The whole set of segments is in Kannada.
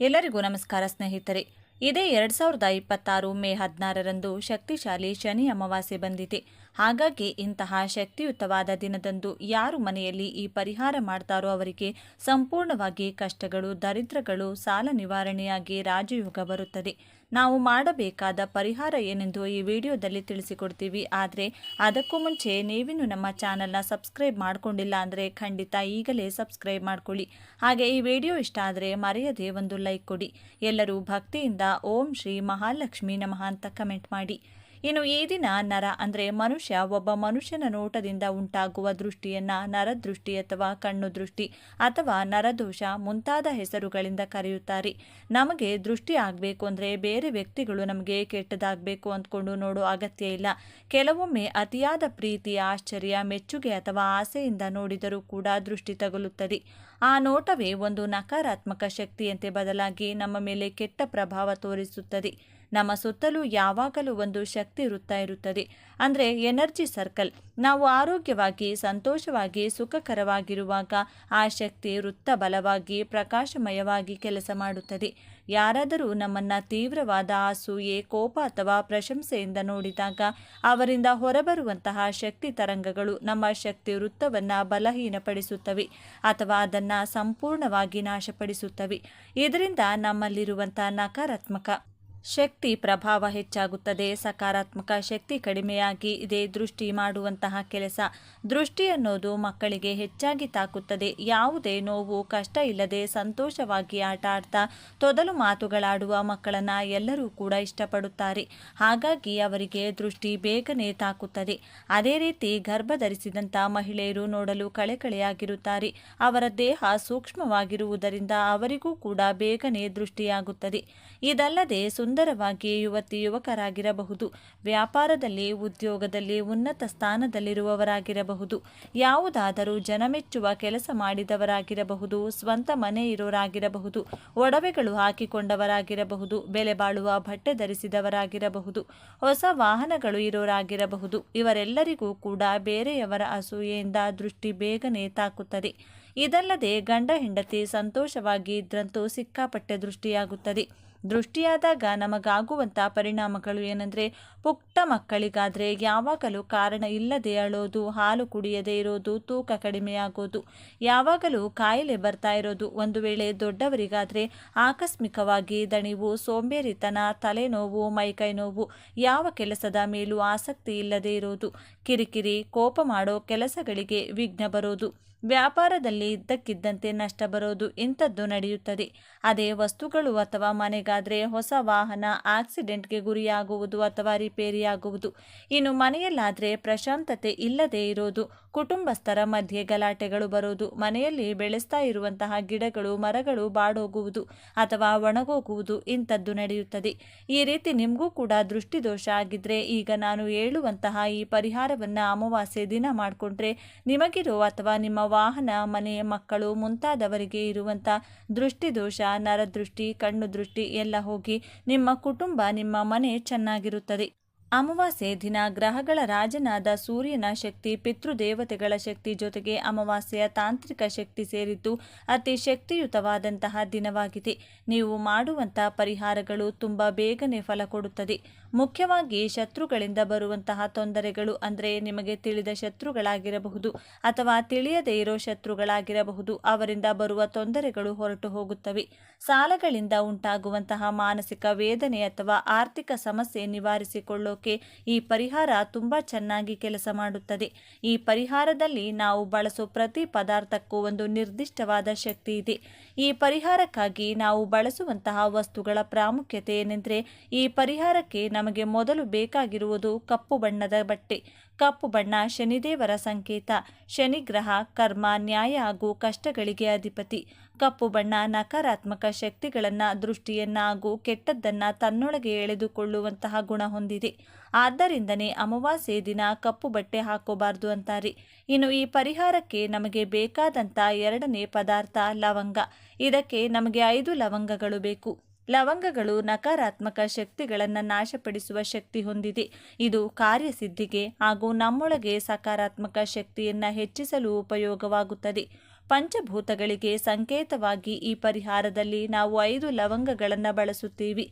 ಎಲ್ಲರಿಗೂ ನಮಸ್ಕಾರ ಸ್ನೇಹಿತರೆ. ಇದೇ 2026 ಮೇ 16ರಂದು ಶಕ್ತಿಶಾಲಿ ಶನಿ ಅಮಾವಾಸ್ಯೆ ಬಂದಿದೆ. ಹಾಗಾಗಿ ಇಂತಹ ಶಕ್ತಿಯುತವಾದ ದಿನದಂದು ಯಾರು ಮನೆಯಲ್ಲಿ ಈ ಪರಿಹಾರ ಮಾಡ್ತಾರೋ ಅವರಿಗೆ ಸಂಪೂರ್ಣವಾಗಿ ಕಷ್ಟಗಳು, ದರಿದ್ರಗಳು, ಸಾಲ ನಿವಾರಣೆಯಾಗಿ ರಾಜಯೋಗ ಬರುತ್ತದೆ. ನಾವು ಮಾಡಬೇಕಾದ ಪರಿಹಾರ ಏನೆಂದು ಈ ವಿಡಿಯೋದಲ್ಲಿ ತಿಳಿಸಿಕೊಡ್ತೀವಿ. ಆದರೆ ಅದಕ್ಕೂ ಮುಂಚೆ ನೀವಿನ್ನು ನಮ್ಮ ಚಾನಲ್ನ ಸಬ್ಸ್ಕ್ರೈಬ್ ಮಾಡ್ಕೊಂಡಿಲ್ಲ ಅಂದರೆ ಖಂಡಿತ ಈಗಲೇ ಸಬ್ಸ್ಕ್ರೈಬ್ ಮಾಡ್ಕೊಳ್ಳಿ. ಹಾಗೆ ಈ ವಿಡಿಯೋ ಇಷ್ಟ ಆದರೆ ಮರೆಯದೆ ಒಂದು ಲೈಕ್ ಕೊಡಿ. ಎಲ್ಲರೂ ಭಕ್ತಿಯಿಂದ ಓಂ ಶ್ರೀ ಮಹಾಲಕ್ಷ್ಮಿ ನಮಃ ಅಂತ ಕಮೆಂಟ್ ಮಾಡಿ. ಇನ್ನು ಈ ದಿನ ನರ ಅಂದರೆ ಮನುಷ್ಯ ಒಬ್ಬ ಮನುಷ್ಯನ ನೋಟದಿಂದ ಉಂಟಾಗುವ ದೃಷ್ಟಿಯನ್ನ ನರದೃಷ್ಟಿ ಅಥವಾ ಕಣ್ಣು ದೃಷ್ಟಿ ಅಥವಾ ನರದೋಷ ಮುಂತಾದ ಹೆಸರುಗಳಿಂದ ಕರೆಯುತ್ತಾರೆ. ನಮಗೆ ದೃಷ್ಟಿ ಆಗಬೇಕು ಅಂದರೆ ಬೇರೆ ವ್ಯಕ್ತಿಗಳು ನಮಗೆ ಕೆಟ್ಟದಾಗಬೇಕು ಅಂದ್ಕೊಂಡು ನೋಡೋ ಅಗತ್ಯ ಇಲ್ಲ. ಕೆಲವೊಮ್ಮೆ ಅತಿಯಾದ ಪ್ರೀತಿ, ಆಶ್ಚರ್ಯ, ಮೆಚ್ಚುಗೆ ಅಥವಾ ಆಸೆಯಿಂದ ನೋಡಿದರೂ ಕೂಡ ದೃಷ್ಟಿ ತಗುಲುತ್ತದೆ. ಆ ನೋಟವೇ ಒಂದು ನಕಾರಾತ್ಮಕ ಶಕ್ತಿಯಂತೆ ಬದಲಾಗಿ ನಮ್ಮ ಮೇಲೆ ಕೆಟ್ಟ ಪ್ರಭಾವ ತೋರಿಸುತ್ತದೆ. ನಮ್ಮ ಸುತ್ತಲೂ ಯಾವಾಗಲೂ ಒಂದು ಶಕ್ತಿ ವೃತ್ತ ಇರುತ್ತದೆ, ಅಂದರೆ ಎನರ್ಜಿ ಸರ್ಕಲ್. ನಾವು ಆರೋಗ್ಯವಾಗಿ, ಸಂತೋಷವಾಗಿ, ಸುಖಕರವಾಗಿರುವಾಗ ಆ ಶಕ್ತಿ ವೃತ್ತ ಬಲವಾಗಿ, ಪ್ರಕಾಶಮಯವಾಗಿ ಕೆಲಸ ಮಾಡುತ್ತದೆ. ಯಾರಾದರೂ ನಮ್ಮನ್ನು ತೀವ್ರವಾದ ಅಸೂಯೆ, ಕೋಪ ಅಥವಾ ಪ್ರಶಂಸೆಯಿಂದ ನೋಡಿದಾಗ ಅವರಿಂದ ಹೊರಬರುವಂತಹ ಶಕ್ತಿ ತರಂಗಗಳು ನಮ್ಮ ಶಕ್ತಿ ವೃತ್ತವನ್ನು ಬಲಹೀನಪಡಿಸುತ್ತವೆ ಅಥವಾ ಅದನ್ನು ಸಂಪೂರ್ಣವಾಗಿ ನಾಶಪಡಿಸುತ್ತವೆ. ಇದರಿಂದ ನಮ್ಮಲ್ಲಿರುವಂಥ ನಕಾರಾತ್ಮಕ ಶಕ್ತಿ ಪ್ರಭಾವ ಹೆಚ್ಚಾಗುತ್ತದೆ, ಸಕಾರಾತ್ಮಕ ಶಕ್ತಿ ಕಡಿಮೆಯಾಗಿ ಇದೇ ದೃಷ್ಟಿ ಮಾಡುವಂತಹ ಕೆಲಸ. ದೃಷ್ಟಿ ಅನ್ನೋದು ಮಕ್ಕಳಿಗೆ ಹೆಚ್ಚಾಗಿ ತಾಕುತ್ತದೆ. ಯಾವುದೇ ನೋವು, ಕಷ್ಟ ಇಲ್ಲದೆ ಸಂತೋಷವಾಗಿ ಆಟ ಆಡ್ತಾ ತೊದಲು ಮಾತುಗಳಾಡುವ ಮಕ್ಕಳನ್ನು ಎಲ್ಲರೂ ಕೂಡ ಇಷ್ಟಪಡುತ್ತಾರೆ. ಹಾಗಾಗಿ ಅವರಿಗೆ ದೃಷ್ಟಿ ಬೇಗನೆ ತಾಕುತ್ತದೆ. ಅದೇ ರೀತಿ ಗರ್ಭಧರಿಸಿದಂಥ ಮಹಿಳೆಯರು ನೋಡಲು ಕಳೆಕಳೆಯಾಗಿರುತ್ತಾರೆ. ಅವರ ದೇಹ ಸೂಕ್ಷ್ಮವಾಗಿರುವುದರಿಂದ ಅವರಿಗೂ ಕೂಡ ಬೇಗನೆ ದೃಷ್ಟಿಯಾಗುತ್ತದೆ. ಇದಲ್ಲದೆ ಸುಂದರವಾಗಿ ಯುವಕರಾಗಿರಬಹುದು, ವ್ಯಾಪಾರದಲ್ಲಿ, ಉದ್ಯೋಗದಲ್ಲಿ ಉನ್ನತ ಸ್ಥಾನದಲ್ಲಿರುವವರಾಗಿರಬಹುದು, ಯಾವುದಾದರೂ ಜನಮೆಚ್ಚುವ ಕೆಲಸ ಮಾಡಿದವರಾಗಿರಬಹುದು, ಸ್ವಂತ ಮನೆ ಇರೋರಾಗಿರಬಹುದು, ಒಡವೆಗಳು ಹಾಕಿಕೊಂಡವರಾಗಿರಬಹುದು, ಬೆಲೆ ಬಾಳುವ ಬಟ್ಟೆ ಧರಿಸಿದವರಾಗಿರಬಹುದು, ಹೊಸ ವಾಹನಗಳು ಇರೋರಾಗಿರಬಹುದು. ಇವರೆಲ್ಲರಿಗೂ ಕೂಡ ಬೇರೆಯವರ ಅಸೂಯೆಯಿಂದ ದೃಷ್ಟಿ ಬೇಗನೆ ತಾಕುತ್ತದೆ. ಇದಲ್ಲದೆ ಗಂಡ ಹೆಂಡತಿ ಸಂತೋಷವಾಗಿ ಇದ್ರಂತೂ ಸಿಕ್ಕಾಪಟ್ಟೆ ದೃಷ್ಟಿಯಾಗುತ್ತದೆ. ದೃಷ್ಟಿಯಾದಾಗ ನಮಗಾಗುವಂಥ ಪರಿಣಾಮಗಳು ಏನಂದರೆ, ಪುಟ್ಟ ಮಕ್ಕಳಿಗಾದರೆ ಯಾವಾಗಲೂ ಕಾರಣ ಇಲ್ಲದೆ ಅಳೋದು, ಹಾಲು ಕುಡಿಯದೇ ಇರೋದು, ತೂಕ ಕಡಿಮೆಯಾಗೋದು, ಯಾವಾಗಲೂ ಕಾಯಿಲೆ ಬರ್ತಾ ಇರೋದು. ಒಂದು ವೇಳೆ ದೊಡ್ಡವರಿಗಾದರೆ ಆಕಸ್ಮಿಕವಾಗಿ ದಣಿವು, ಸೋಂಬೇರಿತನ, ತಲೆನೋವು, ಮೈಕೈ ನೋವು, ಯಾವ ಕೆಲಸದ ಮೇಲೂ ಆಸಕ್ತಿ ಇಲ್ಲದೆ ಇರೋದು, ಕಿರಿಕಿರಿ, ಕೋಪ ಮಾಡೋ ಕೆಲಸಗಳಿಗೆ ವಿಘ್ನ ಬರೋದು, ವ್ಯಾಪಾರದಲ್ಲಿ ಇದ್ದಕ್ಕಿದ್ದಂತೆ ನಷ್ಟ ಬರೋದು, ಇಂಥದ್ದು ನಡೆಯುತ್ತದೆ. ಅದೇ ವಸ್ತುಗಳು ಅಥವಾ ಮನೆಗಾದರೆ ಹೊಸ ವಾಹನ ಆಕ್ಸಿಡೆಂಟ್ಗೆ ಗುರಿಯಾಗುವುದು ಅಥವಾ ರಿಪೇರಿಯಾಗುವುದು. ಇನ್ನು ಮನೆಯಲ್ಲಾದರೆ ಪ್ರಶಾಂತತೆ ಇಲ್ಲದೆ ಇರೋದು, ಕುಟುಂಬಸ್ಥರ ಮಧ್ಯೆ ಗಲಾಟೆಗಳು ಬರೋದು, ಮನೆಯಲ್ಲಿ ಬೆಳೆಸ್ತಾ ಇರುವಂತಹ ಗಿಡಗಳು, ಮರಗಳು ಬಾಡೋಗುವುದು ಅಥವಾ ಒಣಗೋಗುವುದು, ಇಂಥದ್ದು ನಡೆಯುತ್ತದೆ. ಈ ರೀತಿ ನಿಮಗೂ ಕೂಡ ದೃಷ್ಟಿದೋಷ ಆಗಿದ್ರೆ ಈಗ ನಾನು ಹೇಳುವಂತಹ ಈ ಪರಿಹಾರವನ್ನು ಅಮಾವಾಸ್ಯೆ ದಿನ ಮಾಡಿಕೊಂಡ್ರೆ ನಿಮಗಿರೋ ಅಥವಾ ನಿಮ್ಮ ವಾಹನ, ಮನೆ, ಮಕ್ಕಳು ಮುಂತಾದವರಿಗೆ ಇರುವಂಥ ದೃಷ್ಟಿದೋಷ, ನರದೃಷ್ಟಿ, ಕಣ್ಣು ದೃಷ್ಟಿ ಎಲ್ಲ ಹೋಗಿ ನಿಮ್ಮ ಕುಟುಂಬ, ನಿಮ್ಮ ಮನೆ ಚೆನ್ನಾಗಿರುತ್ತದೆ. ಅಮಾವಾಸ್ಯೆ ದಿನ ಗ್ರಹಗಳ ರಾಜನಾದ ಸೂರ್ಯನ ಶಕ್ತಿ, ಪಿತೃದೇವತೆಗಳ ಶಕ್ತಿ ಜೊತೆಗೆ ಅಮಾವಾಸ್ಯೆಯ ತಾಂತ್ರಿಕ ಶಕ್ತಿ ಸೇರಿದ್ದು ಅತಿ ಶಕ್ತಿಯುತವಾದಂತಹ ದಿನವಾಗಿದೆ. ನೀವು ಮಾಡುವಂಥ ಪರಿಹಾರಗಳು ತುಂಬ ಬೇಗನೆ ಫಲ ಕೊಡುತ್ತದೆ. ಮುಖ್ಯವಾಗಿ ಶತ್ರುಗಳಿಂದ ಬರುವಂತಹ ತೊಂದರೆಗಳು, ಅಂದರೆ ನಿಮಗೆ ತಿಳಿದ ಶತ್ರುಗಳಾಗಿರಬಹುದು ಅಥವಾ ತಿಳಿಯದೇ ಇರೋ ಶತ್ರುಗಳಾಗಿರಬಹುದು, ಅವರಿಂದ ಬರುವ ತೊಂದರೆಗಳು ಹೊರಟು ಹೋಗುತ್ತವೆ. ಸಾಲಗಳಿಂದ ಉಂಟಾಗುವಂತಹ ಮಾನಸಿಕ ವೇದನೆ ಅಥವಾ ಆರ್ಥಿಕ ಸಮಸ್ಯೆ ನಿವಾರಿಸಿಕೊಳ್ಳೋ ಈ ಪರಿಹಾರ ತುಂಬ ಚೆನ್ನಾಗಿ ಕೆಲಸ ಮಾಡುತ್ತದೆ. ಈ ಪರಿಹಾರದಲ್ಲಿ ನಾವು ಬಳಸೋ ಪ್ರತಿ ಪದಾರ್ಥಕ್ಕೂ ಒಂದು ನಿರ್ದಿಷ್ಟವಾದ ಶಕ್ತಿ ಇದೆ. ಈ ಪರಿಹಾರಕ್ಕಾಗಿ ನಾವು ಬಳಸುವಂತಹ ವಸ್ತುಗಳ ಪ್ರಾಮುಖ್ಯತೆ ಏನೆಂದರೆ, ಈ ಪರಿಹಾರಕ್ಕೆ ನಮಗೆ ಮೊದಲು ಬೇಕಾಗಿರುವುದು ಕಪ್ಪು ಬಣ್ಣದ ಬಟ್ಟೆ. ಕಪ್ಪು ಬಣ್ಣ ಶನಿದೇವರ ಸಂಕೇತ. ಶನಿಗ್ರಹ ಕರ್ಮ, ನ್ಯಾಯ ಹಾಗೂ ಕಷ್ಟಗಳಿಗೆ ಅಧಿಪತಿ. ಕಪ್ಪು ಬಣ್ಣ ನಕಾರಾತ್ಮಕ ಶಕ್ತಿಗಳನ್ನು, ದೃಷ್ಟಿಯನ್ನು ಹಾಗೂ ಕೆಟ್ಟದ್ದನ್ನು ತನ್ನೊಳಗೆ ಎಳೆದುಕೊಳ್ಳುವಂತಹ ಗುಣ ಹೊಂದಿದೆ. ಆದ್ದರಿಂದನೇ ಅಮಾವಾಸ್ಯೆ ದಿನ ಕಪ್ಪು ಬಟ್ಟೆ ಹಾಕೋಬಾರ್ದು ಅಂತಾರೆ. ಇನ್ನು ಈ ಪರಿಹಾರಕ್ಕೆ ನಮಗೆ ಬೇಕಾದಂಥ ಎರಡನೇ ಪದಾರ್ಥ ಲವಂಗ. ಇದಕ್ಕೆ ನಮಗೆ 5 ಲವಂಗಗಳು ಬೇಕು. ಲವಂಗಗಳು ನಕಾರಾತ್ಮಕ ಶಕ್ತಿಗಳನ್ನು ನಾಶಪಡಿಸುವ ಶಕ್ತಿ ಹೊಂದಿದೆ. ಇದು ಕಾರ್ಯಸಿದ್ಧಿಗೆ ಹಾಗೂ ನಮ್ಮೊಳಗೆ ಸಕಾರಾತ್ಮಕ ಶಕ್ತಿಯನ್ನು ಹೆಚ್ಚಿಸಲು ಉಪಯೋಗವಾಗುತ್ತದೆ. ಪಂಚಭೂತಗಳಿಗೆ ಸಂಕೇತವಾಗಿ ಈ ಪರಿಹಾರದಲ್ಲಿ ನಾವು 5 ಲವಂಗಗಳನ್ನು ಬಳಸುತ್ತೀವಿ.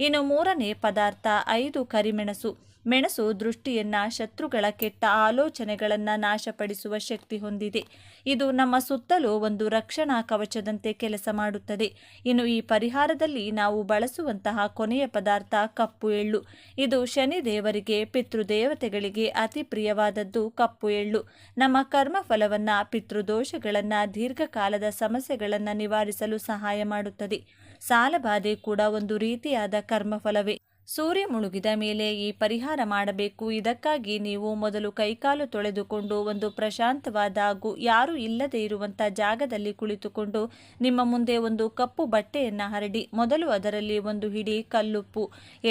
ಇನ್ನು ಮೂರನೇ ಪದಾರ್ಥ 5 ಕರಿಮೆಣಸು. ಮೆಣಸು ದೃಷ್ಟಿಯನ್ನ, ಶತ್ರುಗಳ ಕೆಟ್ಟ ಆಲೋಚನೆಗಳನ್ನು ನಾಶಪಡಿಸುವ ಶಕ್ತಿ ಹೊಂದಿದೆ. ಇದು ನಮ್ಮ ಸುತ್ತಲೂ ಒಂದು ರಕ್ಷಣಾ ಕವಚದಂತೆ ಕೆಲಸ ಮಾಡುತ್ತದೆ. ಇನ್ನು ಈ ಪರಿಹಾರದಲ್ಲಿ ನಾವು ಬಳಸುವಂತಹ ಕೊನೆಯ ಪದಾರ್ಥ ಕಪ್ಪು ಎಳ್ಳು. ಇದು ಶನಿ ದೇವರಿಗೆ, ಪಿತೃದೇವತೆಗಳಿಗೆ ಅತಿ ಪ್ರಿಯವಾದದ್ದು ಕಪ್ಪು ಎಳ್ಳು. ನಮ್ಮ ಕರ್ಮಫಲವನ್ನು, ಪಿತೃದೋಷಗಳನ್ನು, ದೀರ್ಘಕಾಲದ ಸಮಸ್ಯೆಗಳನ್ನು ನಿವಾರಿಸಲು ಸಹಾಯ ಮಾಡುತ್ತದೆ. ಸಾಲಬಾಧೆ ಕೂಡ ಒಂದು ರೀತಿಯಾದ ಕರ್ಮಫಲವೇ. ಸೂರ್ಯ ಮುಳುಗಿದ ಮೇಲೆ ಈ ಪರಿಹಾರ ಮಾಡಬೇಕು. ಇದಕ್ಕಾಗಿ ನೀವು ಮೊದಲು ಕೈಕಾಲು ತೊಳೆದುಕೊಂಡು ಒಂದು ಪ್ರಶಾಂತವಾದ ಹಾಗೂ ಯಾರೂ ಇಲ್ಲದೆ ಇರುವಂಥ ಜಾಗದಲ್ಲಿ ಕುಳಿತುಕೊಂಡು ನಿಮ್ಮ ಮುಂದೆ ಒಂದು ಕಪ್ಪು ಬಟ್ಟೆಯನ್ನು ಹರಡಿ ಮೊದಲು ಅದರಲ್ಲಿ ಒಂದು ಹಿಡಿ ಕಲ್ಲುಪ್ಪು,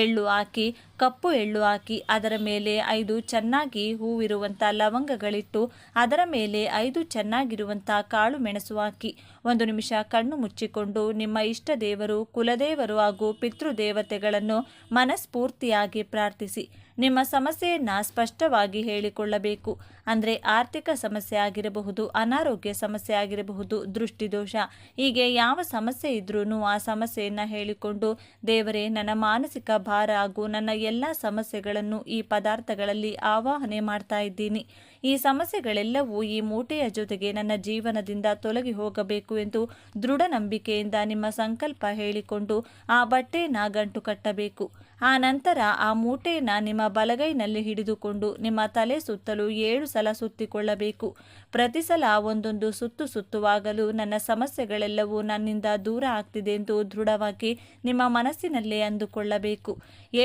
ಎಳ್ಳು ಹಾಕಿ, ಕಪ್ಪು ಎಳ್ಳು ಹಾಕಿ, ಅದರ ಮೇಲೆ 5 ಚೆನ್ನಾಗಿ ಹೂವಿರುವಂಥ ಲವಂಗಗಳಿಟ್ಟು, ಅದರ ಮೇಲೆ 5 ಚೆನ್ನಾಗಿರುವಂಥ ಕಾಳು ಮೆಣಸು ಹಾಕಿ 1 ನಿಮಿಷ ಕಣ್ಣು ಮುಚ್ಚಿಕೊಂಡು ನಿಮ್ಮ ಇಷ್ಟ ದೇವರು, ಕುಲದೇವರು ಹಾಗೂ ಪಿತೃದೇವತೆಗಳನ್ನು ಮನಸ್ಫೂರ್ತಿಯಾಗಿ ಪ್ರಾರ್ಥಿಸಿ ನಿಮ್ಮ ಸಮಸ್ಯೆಯನ್ನು ಸ್ಪಷ್ಟವಾಗಿ ಹೇಳಿಕೊಳ್ಳಬೇಕು. ಅಂದರೆ ಆರ್ಥಿಕ ಸಮಸ್ಯೆ ಆಗಿರಬಹುದು, ಅನಾರೋಗ್ಯ ಸಮಸ್ಯೆ ಆಗಿರಬಹುದು, ದೃಷ್ಟಿದೋಷ, ಹೀಗೆ ಯಾವ ಸಮಸ್ಯೆ ಇದ್ರೂ ಆ ಸಮಸ್ಯೆಯನ್ನು ಹೇಳಿಕೊಂಡು, ದೇವರೇ, ನನ್ನ ಮಾನಸಿಕ ಭಾರ ಹಾಗೂ ನನ್ನ ಎಲ್ಲ ಸಮಸ್ಯೆಗಳನ್ನು ಈ ಪದಾರ್ಥಗಳಲ್ಲಿ ಆವಾಹನೆ ಮಾಡ್ತಾ ಇದ್ದೀನಿ. ಈ ಸಮಸ್ಯೆಗಳೆಲ್ಲವೂ ಈ ಮೂಟೆಯ ಜೊತೆಗೆ ನನ್ನ ಜೀವನದಿಂದ ತೊಲಗಿ ಹೋಗಬೇಕು ಎಂದು ದೃಢ ನಂಬಿಕೆಯಿಂದ ನಿಮ್ಮ ಸಂಕಲ್ಪ ಹೇಳಿಕೊಂಡು ಆ ಬಟ್ಟೆಯನ್ನು ಗಂಟು ಕಟ್ಟಬೇಕು. ಆ ನಂತರ ಆ ಮೂಟೆಯನ್ನು ನಿಮ್ಮ ಬಲಗೈನಲ್ಲಿ ಹಿಡಿದುಕೊಂಡು ನಿಮ್ಮ ತಲೆ ಸುತ್ತಲೂ 7 ಸಲ ಸುತ್ತಿಕೊಳ್ಳಬೇಕು. ಪ್ರತಿ ಸಲ ಒಂದೊಂದು ಸುತ್ತು ಸುತ್ತುವಾಗಲೂ ನನ್ನ ಸಮಸ್ಯೆಗಳೆಲ್ಲವೂ ನನ್ನಿಂದ ದೂರ ಆಗ್ತಿದೆ ಎಂದು ದೃಢವಾಗಿ ನಿಮ್ಮ ಮನಸ್ಸಿನಲ್ಲೇ ಅಂದುಕೊಳ್ಳಬೇಕು.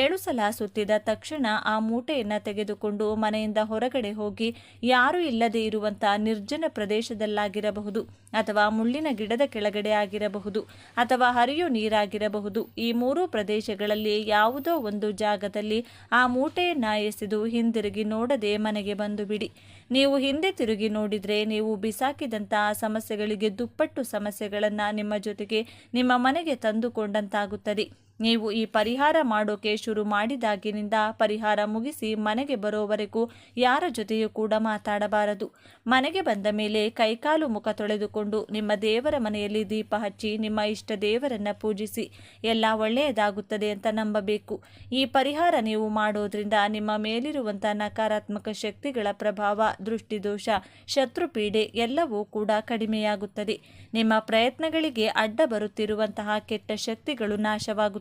7 ಸಲ ಸುತ್ತಿದ ತಕ್ಷಣ ಆ ಮೂಟೆಯನ್ನು ತೆಗೆದುಕೊಂಡು ಮನೆಯಿಂದ ಹೊರಗಡೆ ಹೋಗಿ ಯಾರೂ ಇಲ್ಲದೆ ಇರುವಂಥ ನಿರ್ಜನ ಪ್ರದೇಶದಲ್ಲಾಗಿರಬಹುದು, ಅಥವಾ ಮುಳ್ಳಿನ ಗಿಡದ ಕೆಳಗಡೆ ಆಗಿರಬಹುದು, ಅಥವಾ ಹರಿಯೋ ನೀರಾಗಿರಬಹುದು. ಈ 3 ಪ್ರದೇಶಗಳಲ್ಲಿ ಯಾವುದೋ ಒಂದು ಜಾಗದಲ್ಲಿ ಆ ಮೂಟೆಯನ್ನು ಎಸೆದು ಹಿಂದಿರುಗಿ ನೋಡದೆ ಮನೆಗೆ ಬಂದು ಬಿಡಿ. ನೀವು ಹಿಂದೆ ತಿರುಗಿ ನೋಡಿದರೆ ನೀವು ಬಿಸಾಕಿದಂತಹ ಸಮಸ್ಯೆಗಳಿಗೆ ದುಪ್ಪಟ್ಟು ಸಮಸ್ಯೆಗಳನ್ನು ನಿಮ್ಮ ಜೊತೆಗೆ ನಿಮ್ಮ ಮನೆಗೆ ತಂದುಕೊಂಡಂತಾಗುತ್ತದೆ. ನೀವು ಈ ಪರಿಹಾರ ಮಾಡೋಕೆ ಶುರು ಮಾಡಿದಾಗಿನಿಂದ ಪರಿಹಾರ ಮುಗಿಸಿ ಮನೆಗೆ ಬರೋವರೆಗೂ ಯಾರ ಜೊತೆಯೂ ಕೂಡ ಮಾತಾಡಬಾರದು. ಮನೆಗೆ ಬಂದ ಮೇಲೆ ಕೈಕಾಲು ಮುಖ ತೊಳೆದುಕೊಂಡು ನಿಮ್ಮ ದೇವರ ಮನೆಯಲ್ಲಿ ದೀಪ ಹಚ್ಚಿ ನಿಮ್ಮ ಇಷ್ಟ ದೇವರನ್ನು ಪೂಜಿಸಿ. ಎಲ್ಲ ಒಳ್ಳೆಯದಾಗುತ್ತದೆ ಅಂತ ನಂಬಬೇಕು. ಈ ಪರಿಹಾರ ನೀವು ಮಾಡೋದ್ರಿಂದ ನಿಮ್ಮ ಮೇಲಿರುವಂಥ ನಕಾರಾತ್ಮಕ ಶಕ್ತಿಗಳ ಪ್ರಭಾವ, ದೃಷ್ಟಿದೋಷ, ಶತ್ರುಪೀಡೆ ಎಲ್ಲವೂ ಕೂಡ ಕಡಿಮೆಯಾಗುತ್ತದೆ. ನಿಮ್ಮ ಪ್ರಯತ್ನಗಳಿಗೆ ಅಡ್ಡ ಬರುತ್ತಿರುವಂತಹ ಕೆಟ್ಟ ಶಕ್ತಿಗಳು ನಾಶವಾಗುತ್ತದೆ.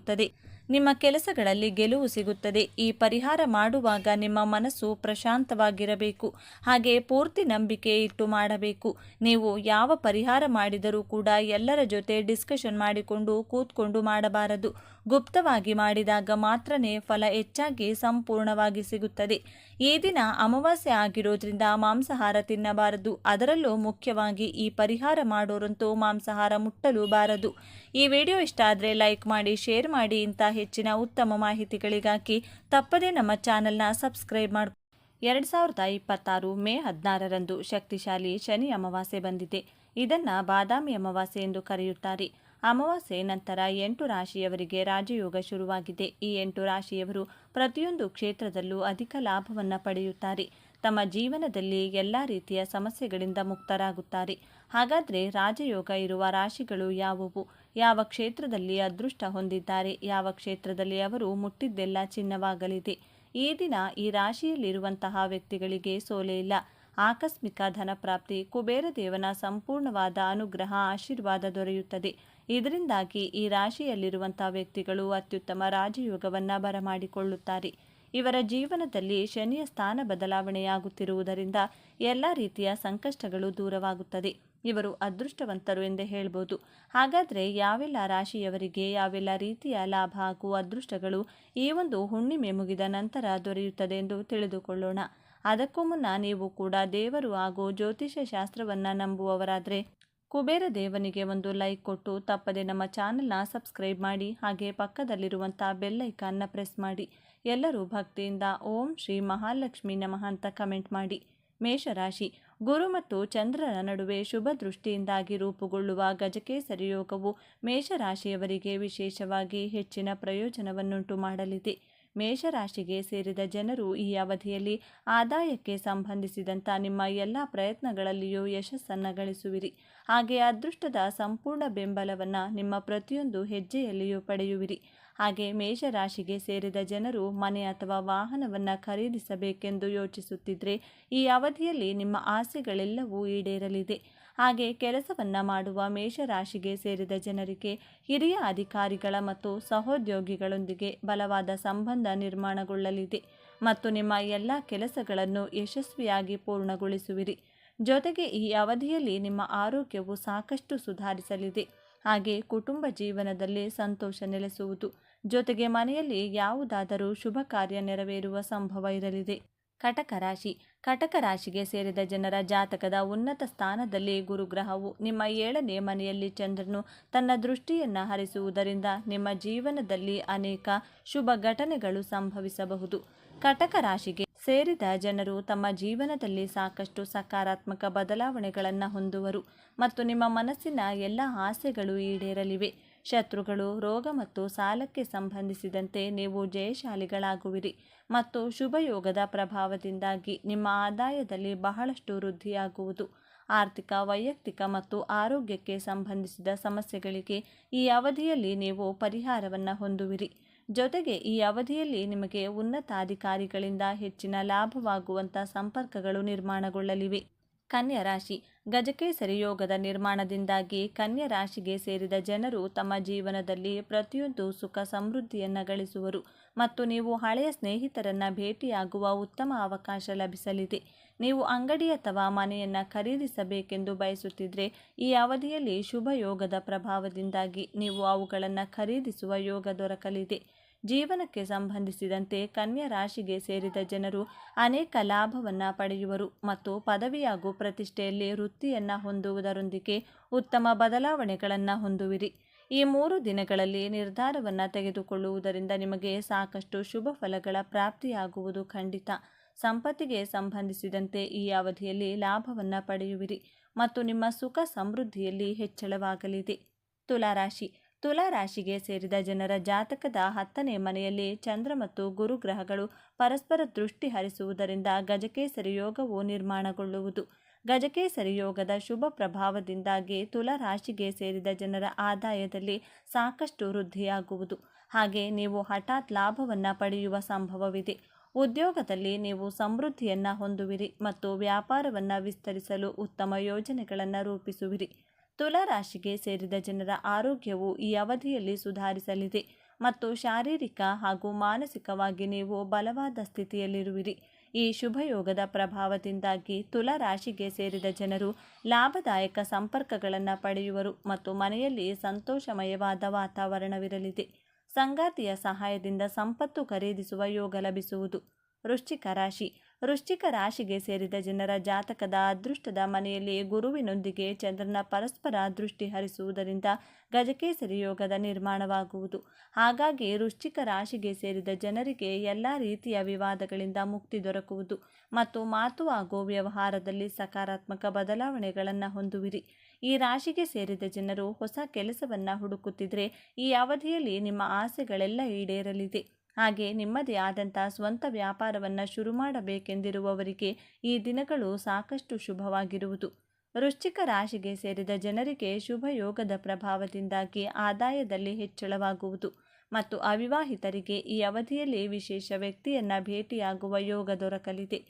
ನಿಮ್ಮ ಕೆಲಸಗಳಲ್ಲಿ ಗೆಲುವು ಸಿಗುತ್ತದೆ. ಈ ಪರಿಹಾರ ಮಾಡುವಾಗ ನಿಮ್ಮ ಮನಸ್ಸು ಪ್ರಶಾಂತವಾಗಿರಬೇಕು. ಹಾಗೆ ಪೂರ್ತಿ ನಂಬಿಕೆ ಇಟ್ಟು ಮಾಡಬೇಕು. ನೀವು ಯಾವ ಪರಿಹಾರ ಮಾಡಿದರೂ ಕೂಡ ಎಲ್ಲರ ಜೊತೆ ಡಿಸ್ಕಷನ್ ಮಾಡಿಕೊಂಡು ಕೂತ್ಕೊಂಡು ಮಾಡಬಾರದು. ಗುಪ್ತವಾಗಿ ಮಾಡಿದಾಗ ಮಾತ್ರನೇ ಫಲ ಹೆಚ್ಚಾಗಿ ಸಂಪೂರ್ಣವಾಗಿ ಸಿಗುತ್ತದೆ. ಈ ದಿನ ಅಮಾವಾಸ್ಯೆ ಆಗಿರೋದ್ರಿಂದ ಮಾಂಸಾಹಾರ ತಿನ್ನಬಾರದು. ಅದರಲ್ಲೂ ಮುಖ್ಯವಾಗಿ ಈ ಪರಿಹಾರ ಮಾಡೋರಂತೂ ಮಾಂಸಾಹಾರ ಮುಟ್ಟಲು ಬಾರದು. ಈ ವಿಡಿಯೋ ಇಷ್ಟ ಆದರೆ ಲೈಕ್ ಮಾಡಿ, ಶೇರ್ ಮಾಡಿ. ಇಂಥ ಹೆಚ್ಚಿನ ಉತ್ತಮ ಮಾಹಿತಿಗಳಿಗಾಗಿ ತಪ್ಪದೇ ನಮ್ಮ ಚಾನೆಲ್ನ ಸಬ್ಸ್ಕ್ರೈಬ್ ಮಾಡಿ. 2026 ಮೇ 16ರಂದು ಶಕ್ತಿಶಾಲಿ ಶನಿ ಅಮಾವಾಸ್ಯೆ ಬಂದಿದೆ. ಇದನ್ನು ಬಾದಾಮಿ ಅಮಾವಾಸ್ಯೆ ಎಂದು ಕರೆಯುತ್ತಾರೆ. ಅಮಾವಾಸ್ಯೆ ನಂತರ 8 ರಾಶಿಯವರಿಗೆ ರಾಜಯೋಗ ಶುರುವಾಗಿದೆ. ಈ 8 ರಾಶಿಯವರು ಪ್ರತಿಯೊಂದು ಕ್ಷೇತ್ರದಲ್ಲೂ ಅಧಿಕ ಲಾಭವನ್ನು ಪಡೆಯುತ್ತಾರೆ. ತಮ್ಮ ಜೀವನದಲ್ಲಿ ಎಲ್ಲ ರೀತಿಯ ಸಮಸ್ಯೆಗಳಿಂದ ಮುಕ್ತರಾಗುತ್ತಾರೆ. ಹಾಗಾದರೆ ರಾಜಯೋಗ ಇರುವ ರಾಶಿಗಳು ಯಾವುವು? ಯಾವ ಕ್ಷೇತ್ರದಲ್ಲಿ ಅದೃಷ್ಟ ಹೊಂದಿದ್ದಾರೆ? ಯಾವ ಕ್ಷೇತ್ರದಲ್ಲಿ ಅವರು ಮುಟ್ಟಿದ್ದೆಲ್ಲ ಚಿನ್ನವಾಗಲಿದೆ? ಈ ದಿನ ಈ ರಾಶಿಯಲ್ಲಿರುವಂತಹ ವ್ಯಕ್ತಿಗಳಿಗೆ ಸೋಲೆ ಇಲ್ಲ. ಆಕಸ್ಮಿಕ ಧನಪ್ರಾಪ್ತಿ, ಕುಬೇರ ದೇವನ ಸಂಪೂರ್ಣವಾದ ಅನುಗ್ರಹ, ಆಶೀರ್ವಾದ ದೊರೆಯುತ್ತದೆ. ಇದರಿಂದಾಗಿ ಈ ರಾಶಿಯಲ್ಲಿರುವಂಥ ವ್ಯಕ್ತಿಗಳು ಅತ್ಯುತ್ತಮ ರಾಜಯೋಗವನ್ನು ಬರಮಾಡಿಕೊಳ್ಳುತ್ತಾರೆ. ಇವರ ಜೀವನದಲ್ಲಿ ಶನಿಯ ಸ್ಥಾನ ಬದಲಾವಣೆಯಾಗುತ್ತಿರುವುದರಿಂದ ಎಲ್ಲ ರೀತಿಯ ಸಂಕಷ್ಟಗಳು ದೂರವಾಗುತ್ತದೆ. ಇವರು ಅದೃಷ್ಟವಂತರು ಎಂದೇ ಹೇಳ್ಬೋದು. ಹಾಗಾದರೆ ಯಾವೆಲ್ಲ ರಾಶಿಯವರಿಗೆ ಯಾವೆಲ್ಲ ರೀತಿಯ ಲಾಭ ಹಾಗೂ ಅದೃಷ್ಟಗಳು ಈ ಒಂದು ಹುಣ್ಣಿಮೆ ಮುಗಿದ ನಂತರ ದೊರೆಯುತ್ತದೆ ಎಂದು ತಿಳಿದುಕೊಳ್ಳೋಣ. ಅದಕ್ಕೂ ಮುನ್ನ ನೀವು ಕೂಡ ದೇವರು ಹಾಗೂ ಜ್ಯೋತಿಷ್ಯ ಶಾಸ್ತ್ರವನ್ನು ನಂಬುವವರಾದರೆ ಕುಬೇರ ದೇವನಿಗೆ ಒಂದು ಲೈಕ್ ಕೊಟ್ಟು ತಪ್ಪದೆ ನಮ್ಮ ಚಾನೆಲ್ನ ಸಬ್ಸ್ಕ್ರೈಬ್ ಮಾಡಿ. ಹಾಗೆ ಪಕ್ಕದಲ್ಲಿರುವಂಥ ಬೆಲ್ ಐಕಾನ್ನ ಪ್ರೆಸ್ ಮಾಡಿ. ಎಲ್ಲರೂ ಭಕ್ತಿಯಿಂದ ಓಂ ಶ್ರೀ ಮಹಾಲಕ್ಷ್ಮಿ ನಮಃ ಅಂತ ಕಮೆಂಟ್ ಮಾಡಿ. ಮೇಷರಾಶಿ. ಗುರು ಮತ್ತು ಚಂದ್ರನ ನಡುವೆ ಶುಭ ದೃಷ್ಟಿಯಿಂದಾಗಿ ರೂಪುಗೊಳ್ಳುವ ಗಜಕೇಸರಿ ಯೋಗವು ಮೇಷರಾಶಿಯವರಿಗೆ ವಿಶೇಷವಾಗಿ ಹೆಚ್ಚಿನ ಪ್ರಯೋಜನವನ್ನುಂಟು ಮಾಡಲಿದೆ. ಮೇಷರಾಶಿಗೆ ಸೇರಿದ ಜನರು ಈ ಅವಧಿಯಲ್ಲಿ ಆದಾಯಕ್ಕೆ ಸಂಬಂಧಿಸಿದಂಥ ನಿಮ್ಮ ಎಲ್ಲ ಪ್ರಯತ್ನಗಳಲ್ಲಿಯೂ ಯಶಸ್ಸನ್ನು ಗಳಿಸುವಿರಿ. ಹಾಗೆ ಅದೃಷ್ಟದ ಸಂಪೂರ್ಣ ಬೆಂಬಲವನ್ನು ನಿಮ್ಮ ಪ್ರತಿಯೊಂದು ಹೆಜ್ಜೆಯಲ್ಲಿಯೂ ಪಡೆಯುವಿರಿ. ಹಾಗೆ ಮೇಷರಾಶಿಗೆ ಸೇರಿದ ಜನರು ಮನೆ ಅಥವಾ ವಾಹನವನ್ನು ಖರೀದಿಸಬೇಕೆಂದು ಯೋಚಿಸುತ್ತಿದ್ದರೆ ಈ ಅವಧಿಯಲ್ಲಿ ನಿಮ್ಮ ಆಸೆಗಳೆಲ್ಲವೂ ಈಡೇರಲಿದೆ. ಹಾಗೆ ಕೆಲಸವನ್ನು ಮಾಡುವ ಮೇಷರಾಶಿಗೆ ಸೇರಿದ ಜನರಿಗೆ ಹಿರಿಯ ಅಧಿಕಾರಿಗಳ ಮತ್ತು ಸಹೋದ್ಯೋಗಿಗಳೊಂದಿಗೆ ಬಲವಾದ ಸಂಬಂಧ ನಿರ್ಮಾಣಗೊಳ್ಳಲಿದೆ ಮತ್ತು ನಿಮ್ಮ ಎಲ್ಲ ಕೆಲಸಗಳನ್ನು ಯಶಸ್ವಿಯಾಗಿ ಪೂರ್ಣಗೊಳಿಸುವಿರಿ. ಜೊತೆಗೆ ಈ ಅವಧಿಯಲ್ಲಿ ನಿಮ್ಮ ಆರೋಗ್ಯವು ಸಾಕಷ್ಟು ಸುಧಾರಿಸಲಿದೆ. ಹಾಗೆ ಕುಟುಂಬ ಜೀವನದಲ್ಲಿ ಸಂತೋಷ ನೆಲೆಸುವುದು. ಜೊತೆಗೆ ಮನೆಯಲ್ಲಿ ಯಾವುದಾದರೂ ಶುಭ ಕಾರ್ಯ ನೆರವೇರುವ ಸಂಭವ ಇರಲಿದೆ. ಕಟಕ ರಾಶಿ. ಕಟಕ ರಾಶಿಗೆ ಸೇರಿದ ಜನರ ಜಾತಕದ ಉನ್ನತ ಸ್ಥಾನದಲ್ಲಿ ಗುರುಗ್ರಹವು ನಿಮ್ಮ 7ನೇ ಮನೆಯಲ್ಲಿ ಚಂದ್ರನು ತನ್ನ ದೃಷ್ಟಿಯನ್ನು ಹರಿಸುವುದರಿಂದ ನಿಮ್ಮ ಜೀವನದಲ್ಲಿ ಅನೇಕ ಶುಭ ಘಟನೆಗಳು ಸಂಭವಿಸಬಹುದು. ಕಟಕ ರಾಶಿಗೆ ಸೇರಿದ ಜನರು ತಮ್ಮ ಜೀವನದಲ್ಲಿ ಸಾಕಷ್ಟು ಸಕಾರಾತ್ಮಕ ಬದಲಾವಣೆಗಳನ್ನು ಹೊಂದುವರು ಮತ್ತು ನಿಮ್ಮ ಮನಸ್ಸಿನ ಎಲ್ಲ ಆಸೆಗಳು ಈಡೇರಲಿವೆ. ಶತ್ರುಗಳು, ರೋಗ ಮತ್ತು ಸಾಲಕ್ಕೆ ಸಂಬಂಧಿಸಿದಂತೆ ನೀವು ಜಯಶಾಲಿಗಳಾಗುವಿರಿ ಮತ್ತು ಶುಭಯೋಗದ ಪ್ರಭಾವದಿಂದಾಗಿ ನಿಮ್ಮ ಆದಾಯದಲ್ಲಿ ಬಹಳಷ್ಟು ವೃದ್ಧಿಯಾಗುವುದು. ಆರ್ಥಿಕ, ವೈಯಕ್ತಿಕ ಮತ್ತು ಆರೋಗ್ಯಕ್ಕೆ ಸಂಬಂಧಿಸಿದ ಸಮಸ್ಯೆಗಳಿಗೆ ಈ ಅವಧಿಯಲ್ಲಿ ನೀವು ಪರಿಹಾರವನ್ನು ಹೊಂದುವಿರಿ. ಜೊತೆಗೆ ಈ ಅವಧಿಯಲ್ಲಿ ನಿಮಗೆ ಉನ್ನತಾಧಿಕಾರಿಗಳಿಂದ ಹೆಚ್ಚಿನ ಲಾಭವಾಗುವಂಥ ಸಂಪರ್ಕಗಳು ನಿರ್ಮಾಣಗೊಳ್ಳಲಿವೆ. ಕನ್ಯಾ ರಾಶಿ. ಗಜಕೇಸರಿ ಯೋಗದ ನಿರ್ಮಾಣದಿಂದಾಗಿ ಕನ್ಯಾ ರಾಶಿಗೆ ಸೇರಿದ ಜನರು ತಮ್ಮ ಜೀವನದಲ್ಲಿ ಪ್ರತಿಯೊಂದು ಸುಖ ಸಮೃದ್ಧಿಯನ್ನು ಗಳಿಸುವರು ಮತ್ತು ನೀವು ಹಳೆಯ ಸ್ನೇಹಿತರನ್ನು ಭೇಟಿಯಾಗುವ ಉತ್ತಮ ಅವಕಾಶ ಲಭಿಸಲಿದೆ. ನೀವು ಅಂಗಡಿ ಅಥವಾ ಮನೆಯನ್ನು ಖರೀದಿಸಬೇಕೆಂದು ಬಯಸುತ್ತಿದ್ದರೆ ಈ ಅವಧಿಯಲ್ಲಿ ಶುಭ ಯೋಗದ ಪ್ರಭಾವದಿಂದಾಗಿ ನೀವು ಅವುಗಳನ್ನು ಖರೀದಿಸುವ ಯೋಗ ದೊರಕಲಿದೆ. ಜೀವನಕ್ಕೆ ಸಂಬಂಧಿಸಿದಂತೆ ಕನ್ಯಾ ರಾಶಿಗೆ ಸೇರಿದ ಜನರು ಅನೇಕ ಲಾಭವನ್ನು ಪಡೆಯುವರು ಮತ್ತು ಪದವಿ ಹಾಗೂ ಪ್ರತಿಷ್ಠೆಯಲ್ಲಿ ವೃತ್ತಿಯನ್ನು ಹೊಂದುವುದರೊಂದಿಗೆ ಉತ್ತಮ ಬದಲಾವಣೆಗಳನ್ನು ಹೊಂದುವಿರಿ. ಈ 3 ದಿನಗಳಲ್ಲಿ ನಿರ್ಧಾರವನ್ನು ತೆಗೆದುಕೊಳ್ಳುವುದರಿಂದ ನಿಮಗೆ ಸಾಕಷ್ಟು ಶುಭ ಫಲಗಳ ಪ್ರಾಪ್ತಿಯಾಗುವುದು ಖಂಡಿತ. ಸಂಪತ್ತಿಗೆ ಸಂಬಂಧಿಸಿದಂತೆ ಈ ಅವಧಿಯಲ್ಲಿ ಲಾಭವನ್ನು ಪಡೆಯುವಿರಿ ಮತ್ತು ನಿಮ್ಮ ಸುಖ ಸಮೃದ್ಧಿಯಲ್ಲಿ ಹೆಚ್ಚಳವಾಗಲಿದೆ. ತುಲಾರಾಶಿ. ತುಲಾರಾಶಿಗೆ ಸೇರಿದ ಜನರ ಜಾತಕದ 10ನೇ ಮನೆಯಲ್ಲಿ ಚಂದ್ರ ಮತ್ತು ಗುರು ಗ್ರಹಗಳು ಪರಸ್ಪರ ದೃಷ್ಟಿ ಹರಿಸುವುದರಿಂದ ಗಜಕೇಸರಿ ಯೋಗವು ನಿರ್ಮಾಣಗೊಳ್ಳುವುದು. ಗಜಕೇಸರಿ ಯೋಗದ ಶುಭ ಪ್ರಭಾವದಿಂದಾಗಿ ತುಲಾರಾಶಿಗೆ ಸೇರಿದ ಜನರ ಆದಾಯದಲ್ಲಿ ಸಾಕಷ್ಟು ವೃದ್ಧಿಯಾಗುವುದು. ಹಾಗೆ ನೀವು ಹಠಾತ್ ಲಾಭವನ್ನು ಪಡೆಯುವ ಸಂಭವವಿದೆ. ಉದ್ಯೋಗದಲ್ಲಿ ನೀವು ಸಮೃದ್ಧಿಯನ್ನು ಹೊಂದುವಿರಿ ಮತ್ತು ವ್ಯಾಪಾರವನ್ನು ವಿಸ್ತರಿಸಲು ಉತ್ತಮ ಯೋಜನೆಗಳನ್ನು ರೂಪಿಸುವಿರಿ. ತುಲಾರಾಶಿಗೆ ಸೇರಿದ ಜನರ ಆರೋಗ್ಯವು ಈ ಅವಧಿಯಲ್ಲಿ ಸುಧಾರಿಸಲಿದೆ ಮತ್ತು ಶಾರೀರಿಕ ಹಾಗೂ ಮಾನಸಿಕವಾಗಿ ನೀವು ಬಲವಾದ ಸ್ಥಿತಿಯಲ್ಲಿರುವಿರಿ. ಈ ಶುಭಯೋಗದ ಪ್ರಭಾವದಿಂದಾಗಿ ತುಲಾರಾಶಿಗೆ ಸೇರಿದ ಜನರು ಲಾಭದಾಯಕ ಸಂಪರ್ಕಗಳನ್ನು ಪಡೆಯುವರು ಮತ್ತು ಮನೆಯಲ್ಲಿ ಸಂತೋಷಮಯವಾದ ವಾತಾವರಣವಿರಲಿದೆ. ಸಂಗಾತಿಯ ಸಹಾಯದಿಂದ ಸಂಪತ್ತು ಖರೀದಿಸುವ ಯೋಗ ಲಭಿಸುವುದು. ವೃಶ್ಚಿಕ ರಾಶಿ. ವೃಶ್ಚಿಕ ರಾಶಿಗೆ ಸೇರಿದ ಜನರ ಜಾತಕದ ಅದೃಷ್ಟದ ಮನೆಯಲ್ಲಿ ಗುರುವಿನೊಂದಿಗೆ ಚಂದ್ರನ ಪರಸ್ಪರ ದೃಷ್ಟಿ ಹರಿಸುವುದರಿಂದ ಗಜಕೇಸರಿ ಯೋಗದ ನಿರ್ಮಾಣವಾಗುವುದು. ಹಾಗಾಗಿ ವೃಶ್ಚಿಕ ರಾಶಿಗೆ ಸೇರಿದ ಜನರಿಗೆ ಎಲ್ಲ ರೀತಿಯ ವಿವಾದಗಳಿಂದ ಮುಕ್ತಿ ದೊರಕುವುದು ಮತ್ತು ಮಾತು ಹಾಗೂ ವ್ಯವಹಾರದಲ್ಲಿ ಸಕಾರಾತ್ಮಕ ಬದಲಾವಣೆಗಳನ್ನು ಹೊಂದುವಿರಿ. ಈ ರಾಶಿಗೆ ಸೇರಿದ ಜನರು ಹೊಸ ಕೆಲಸವನ್ನು ಹುಡುಕುತ್ತಿದ್ದರೆ ಈ ಅವಧಿಯಲ್ಲಿ ನಿಮ್ಮ ಆಸೆಗಳೆಲ್ಲ ಈಡೇರಲಿದೆ. ಹಾಗೆ ನಿಮ್ಮದೇ ಆದಂಥ ಸ್ವಂತ ವ್ಯಾಪಾರವನ್ನು ಶುರು ಮಾಡಬೇಕೆಂದಿರುವವರಿಗೆ ಈ ದಿನಗಳು ಸಾಕಷ್ಟು ಶುಭವಾಗಿರುವುದು. ವೃಶ್ಚಿಕ ರಾಶಿಗೆ ಸೇರಿದ ಜನರಿಗೆ ಶುಭ ಯೋಗದ ಪ್ರಭಾವದಿಂದಾಗಿ ಆದಾಯದಲ್ಲಿ ಹೆಚ್ಚಳವಾಗುವುದು ಮತ್ತು ಅವಿವಾಹಿತರಿಗೆ ಈ ಅವಧಿಯಲ್ಲಿ ವಿಶೇಷ ವ್ಯಕ್ತಿಯನ್ನು ಭೇಟಿಯಾಗುವ ಯೋಗ ದೊರಕಲಿದೆ.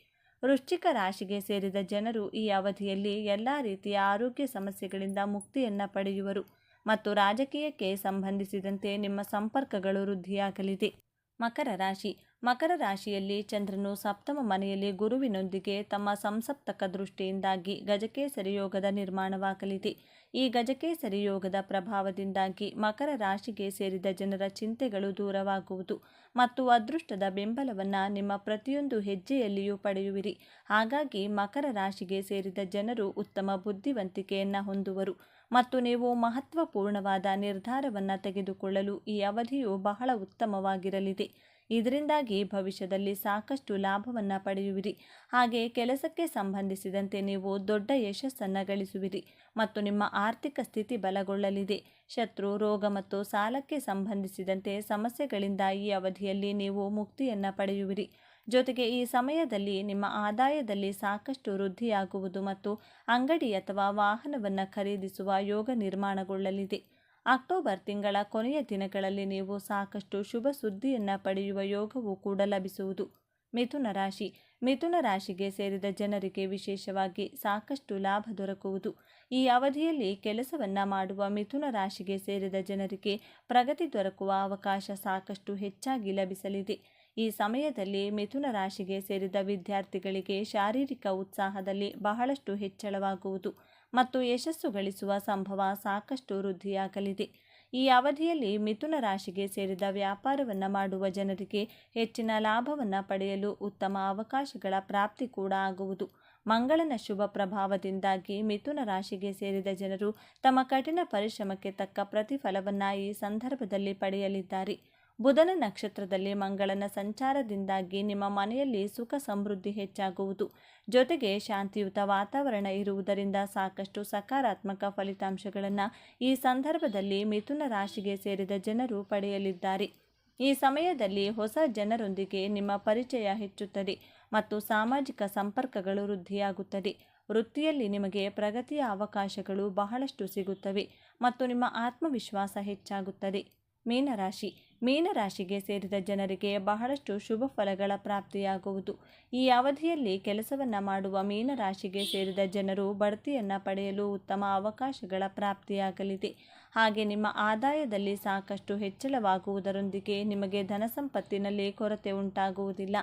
ವೃಶ್ಚಿಕ ರಾಶಿಗೆ ಸೇರಿದ ಜನರು ಈ ಅವಧಿಯಲ್ಲಿ ಎಲ್ಲ ರೀತಿಯ ಆರೋಗ್ಯ ಸಮಸ್ಯೆಗಳಿಂದ ಮುಕ್ತಿಯನ್ನು ಪಡೆಯುವರು ಮತ್ತು ರಾಜಕೀಯಕ್ಕೆ ಸಂಬಂಧಿಸಿದಂತೆ ನಿಮ್ಮ ಸಂಪರ್ಕಗಳು ವೃದ್ಧಿಯಾಗಲಿದೆ. ಮಕರ ರಾಶಿ. ಮಕರ ರಾಶಿಯಲ್ಲಿ ಚಂದ್ರನು ಸಪ್ತಮ ಮನೆಯಲ್ಲಿ ಗುರುವಿನೊಂದಿಗೆ ತಮ್ಮ ಸಂಸಪ್ತಕ ದೃಷ್ಟಿಯಿಂದಾಗಿ ಗಜಕೇಸರಿ ಯೋಗದ ನಿರ್ಮಾಣವಾಗಲಿದೆ. ಈ ಗಜಕೇಸರಿ ಯೋಗದ ಪ್ರಭಾವದಿಂದಾಗಿ ಮಕರ ರಾಶಿಗೆ ಸೇರಿದ ಜನರ ಚಿಂತೆಗಳು ದೂರವಾಗುವುದು ಮತ್ತು ಅದೃಷ್ಟದ ಬೆಂಬಲವನ್ನು ನಿಮ್ಮ ಪ್ರತಿಯೊಂದು ಹೆಜ್ಜೆಯಲ್ಲಿಯೂ ಪಡೆಯುವಿರಿ. ಹಾಗಾಗಿ ಮಕರ ರಾಶಿಗೆ ಸೇರಿದ ಜನರು ಉತ್ತಮ ಬುದ್ಧಿವಂತಿಕೆಯನ್ನು ಹೊಂದುವರು ಮತ್ತು ನೀವು ಮಹತ್ವಪೂರ್ಣವಾದ ನಿರ್ಧಾರವನ್ನು ತೆಗೆದುಕೊಳ್ಳಲು ಈ ಅವಧಿಯು ಬಹಳ ಉತ್ತಮವಾಗಿರಲಿದೆ. ಇದರಿಂದಾಗಿ ಭವಿಷ್ಯದಲ್ಲಿ ಸಾಕಷ್ಟು ಲಾಭವನ್ನು ಪಡೆಯುವಿರಿ. ಹಾಗೆ ಕೆಲಸಕ್ಕೆ ಸಂಬಂಧಿಸಿದಂತೆ ನೀವು ದೊಡ್ಡ ಯಶಸ್ಸನ್ನು ಗಳಿಸುವಿರಿ ಮತ್ತು ನಿಮ್ಮ ಆರ್ಥಿಕ ಸ್ಥಿತಿ ಬಲಗೊಳ್ಳಲಿದೆ. ಶತ್ರು, ರೋಗ ಮತ್ತು ಸಾಲಕ್ಕೆ ಸಂಬಂಧಿಸಿದಂತೆ ಸಮಸ್ಯೆಗಳಿಂದ ಈ ಅವಧಿಯಲ್ಲಿ ನೀವು ಮುಕ್ತಿಯನ್ನು ಪಡೆಯುವಿರಿ. ಜೊತೆಗೆ ಈ ಸಮಯದಲ್ಲಿ ನಿಮ್ಮ ಆದಾಯದಲ್ಲಿ ಸಾಕಷ್ಟು ವೃದ್ಧಿಯಾಗುವುದು ಮತ್ತು ಅಂಗಡಿ ಅಥವಾ ವಾಹನವನ್ನು ಖರೀದಿಸುವ ಯೋಗ ನಿರ್ಮಾಣಗೊಳ್ಳಲಿದೆ. ಅಕ್ಟೋಬರ್ ತಿಂಗಳ ಕೊನೆಯ ದಿನಗಳಲ್ಲಿ ನೀವು ಸಾಕಷ್ಟು ಶುಭ ಸುದ್ದಿಯನ್ನು ಪಡೆಯುವ ಯೋಗವೂ ಕೂಡ ಲಭಿಸುವುದು. ಮಿಥುನ ರಾಶಿ. ಮಿಥುನ ರಾಶಿಗೆ ಸೇರಿದ ಜನರಿಗೆ ವಿಶೇಷವಾಗಿ ಸಾಕಷ್ಟು ಲಾಭ ದೊರಕುವುದು. ಈ ಅವಧಿಯಲ್ಲಿ ಕೆಲಸವನ್ನು ಮಾಡುವ ಮಿಥುನ ರಾಶಿಗೆ ಸೇರಿದ ಜನರಿಗೆ ಪ್ರಗತಿ ದೊರಕುವ ಅವಕಾಶ ಸಾಕಷ್ಟು ಹೆಚ್ಚಾಗಿ ಲಭಿಸಲಿದೆ. ಈ ಸಮಯದಲ್ಲಿ ಮಿಥುನ ರಾಶಿಗೆ ಸೇರಿದ ವಿದ್ಯಾರ್ಥಿಗಳಿಗೆ ಶಾರೀರಿಕ ಉತ್ಸಾಹದಲ್ಲಿ ಬಹಳಷ್ಟು ಹೆಚ್ಚಳವಾಗುವುದು ಮತ್ತು ಯಶಸ್ಸು ಗಳಿಸುವ ಸಂಭವ ಸಾಕಷ್ಟು ವೃದ್ಧಿಯಾಗಲಿದೆ. ಈ ಅವಧಿಯಲ್ಲಿ ಮಿಥುನ ರಾಶಿಗೆ ಸೇರಿದ ವ್ಯಾಪಾರವನ್ನು ಮಾಡುವ ಜನರಿಗೆ ಹೆಚ್ಚಿನ ಲಾಭವನ್ನು ಪಡೆಯಲು ಉತ್ತಮ ಅವಕಾಶಗಳ ಪ್ರಾಪ್ತಿ ಕೂಡ ಆಗುವುದು. ಮಂಗಳನ ಶುಭ ಪ್ರಭಾವದಿಂದಾಗಿ ಮಿಥುನ ರಾಶಿಗೆ ಸೇರಿದ ಜನರು ತಮ್ಮ ಕಠಿಣ ಪರಿಶ್ರಮಕ್ಕೆ ತಕ್ಕ ಪ್ರತಿಫಲವನ್ನು ಈ ಸಂದರ್ಭದಲ್ಲಿ ಪಡೆಯಲಿದ್ದಾರೆ. ಬುಧನ ನಕ್ಷತ್ರದಲ್ಲಿ ಮಂಗಳನ ಸಂಚಾರದಿಂದಾಗಿ ನಿಮ್ಮ ಮನೆಯಲ್ಲಿ ಸುಖ ಸಮೃದ್ಧಿ ಹೆಚ್ಚಾಗುವುದು. ಜೊತೆಗೆ ಶಾಂತಿಯುತ ವಾತಾವರಣ ಇರುವುದರಿಂದ ಸಾಕಷ್ಟು ಸಕಾರಾತ್ಮಕ ಫಲಿತಾಂಶಗಳನ್ನು ಈ ಸಂದರ್ಭದಲ್ಲಿ ಮಿಥುನ ರಾಶಿಗೆ ಸೇರಿದ ಜನರು ಪಡೆಯಲಿದ್ದಾರೆ. ಈ ಸಮಯದಲ್ಲಿ ಹೊಸ ಜನರೊಂದಿಗೆ ನಿಮ್ಮ ಪರಿಚಯ ಹೆಚ್ಚುತ್ತದೆ ಮತ್ತು ಸಾಮಾಜಿಕ ಸಂಪರ್ಕಗಳು ವೃದ್ಧಿಯಾಗುತ್ತದೆ. ವೃತ್ತಿಯಲ್ಲಿ ನಿಮಗೆ ಪ್ರಗತಿಯ ಅವಕಾಶಗಳು ಬಹಳಷ್ಟು ಸಿಗುತ್ತವೆ ಮತ್ತು ನಿಮ್ಮ ಆತ್ಮವಿಶ್ವಾಸ ಹೆಚ್ಚಾಗುತ್ತದೆ. ಮೀನರಾಶಿ. ಮೀನರಾಶಿಗೆ ಸೇರಿದ ಜನರಿಗೆ ಬಹಳಷ್ಟು ಶುಭ ಫಲಗಳ ಪ್ರಾಪ್ತಿಯಾಗುವುದು. ಈ ಅವಧಿಯಲ್ಲಿ ಕೆಲಸವನ್ನು ಮಾಡುವ ಮೀನರಾಶಿಗೆ ಸೇರಿದ ಜನರು ಬಡ್ತಿಯನ್ನು ಪಡೆಯಲು ಉತ್ತಮ ಅವಕಾಶಗಳ ಪ್ರಾಪ್ತಿಯಾಗಲಿದೆ. ಹಾಗೆ ನಿಮ್ಮ ಆದಾಯದಲ್ಲಿ ಸಾಕಷ್ಟು ಹೆಚ್ಚಳವಾಗುವುದರೊಂದಿಗೆ ನಿಮಗೆ ಧನಸಂಪತ್ತಿನಲ್ಲಿ ಕೊರತೆ ಉಂಟಾಗುವುದಿಲ್ಲ.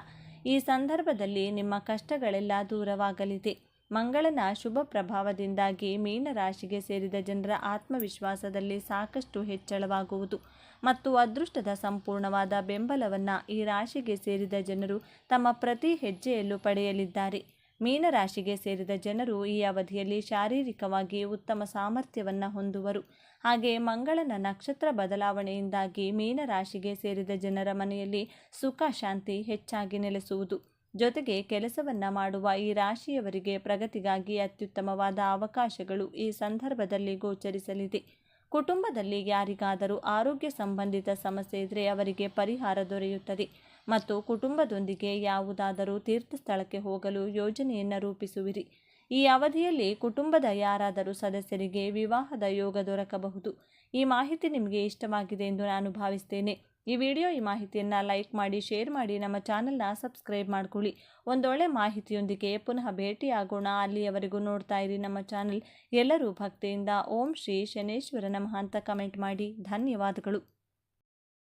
ಈ ಸಂದರ್ಭದಲ್ಲಿ ನಿಮ್ಮ ಕಷ್ಟಗಳೆಲ್ಲ ದೂರವಾಗಲಿದೆ. ಮಂಗಳನ ಶುಭ ಪ್ರಭಾವದಿಂದಾಗಿ ಮೀನರಾಶಿಗೆ ಸೇರಿದ ಜನರ ಆತ್ಮವಿಶ್ವಾಸದಲ್ಲಿ ಸಾಕಷ್ಟು ಹೆಚ್ಚಳವಾಗುವುದು ಮತ್ತು ಅದೃಷ್ಟದ ಸಂಪೂರ್ಣವಾದ ಬೆಂಬಲವನ್ನು ಈ ರಾಶಿಗೆ ಸೇರಿದ ಜನರು ತಮ್ಮ ಪ್ರತಿ ಹೆಜ್ಜೆಯಲ್ಲೂ ಪಡೆಯಲಿದ್ದಾರೆ. ಮೀನರಾಶಿಗೆ ಸೇರಿದ ಜನರು ಈ ಅವಧಿಯಲ್ಲಿ ಶಾರೀರಿಕವಾಗಿ ಉತ್ತಮ ಸಾಮರ್ಥ್ಯವನ್ನು ಹೊಂದುವರು. ಹಾಗೆ ಮಂಗಳನ ನಕ್ಷತ್ರ ಬದಲಾವಣೆಯಿಂದಾಗಿ ಮೀನರಾಶಿಗೆ ಸೇರಿದ ಜನರ ಮನೆಯಲ್ಲಿ ಸುಖ ಶಾಂತಿ ಹೆಚ್ಚಾಗಿ ನೆಲೆಸುವುದು. ಜೊತೆಗೆ ಕೆಲಸವನ್ನು ಮಾಡುವ ಈ ರಾಶಿಯವರಿಗೆ ಪ್ರಗತಿಗಾಗಿ ಅತ್ಯುತ್ತಮವಾದ ಅವಕಾಶಗಳು ಈ ಸಂದರ್ಭದಲ್ಲಿ ಗೋಚರಿಸಲಿದೆ. ಕುಟುಂಬದಲ್ಲಿ ಯಾರಿಗಾದರೂ ಆರೋಗ್ಯ ಸಂಬಂಧಿತ ಸಮಸ್ಯೆ ಇದ್ದರೆ ಅವರಿಗೆ ಪರಿಹಾರ ದೊರೆಯುತ್ತದೆ ಮತ್ತು ಕುಟುಂಬದೊಂದಿಗೆ ಯಾವುದಾದರೂ ತೀರ್ಥ ಸ್ಥಳಕ್ಕೆ ಹೋಗಲು ಯೋಜನೆಯನ್ನು ರೂಪಿಸುವಿರಿ. ಈ ಅವಧಿಯಲ್ಲಿ ಕುಟುಂಬದ ಯಾರಾದರೂ ಸದಸ್ಯರಿಗೆ ವಿವಾಹದ ಯೋಗ ದೊರಕಬಹುದು. ಈ ಮಾಹಿತಿ ನಿಮಗೆ ಇಷ್ಟವಾಗಿದೆ ಎಂದು ನಾನು ಭಾವಿಸ್ತೇನೆ. ಈ ಮಾಹಿತಿಯನ್ನು ಲೈಕ್ ಮಾಡಿ, ಶೇರ್ ಮಾಡಿ, ನಮ್ಮ ಚಾನಲ್ನ ಸಬ್ಸ್ಕ್ರೈಬ್ ಮಾಡ್ಕೊಳ್ಳಿ. ಒಂದೊಳ್ಳೆ ಮಾಹಿತಿಯೊಂದಿಗೆ ಪುನಃ ಭೇಟಿಯಾಗೋಣ. ಅಲ್ಲಿಯವರೆಗೂ ನೋಡ್ತಾ ಇರಿ ನಮ್ಮ ಚಾನಲ್. ಎಲ್ಲರೂ ಭಕ್ತಿಯಿಂದ ಓಂ ಶ್ರೀ ಶನೇಶ್ವರ ನಮಃ ಅಂತ ಕಮೆಂಟ್ ಮಾಡಿ. ಧನ್ಯವಾದಗಳು.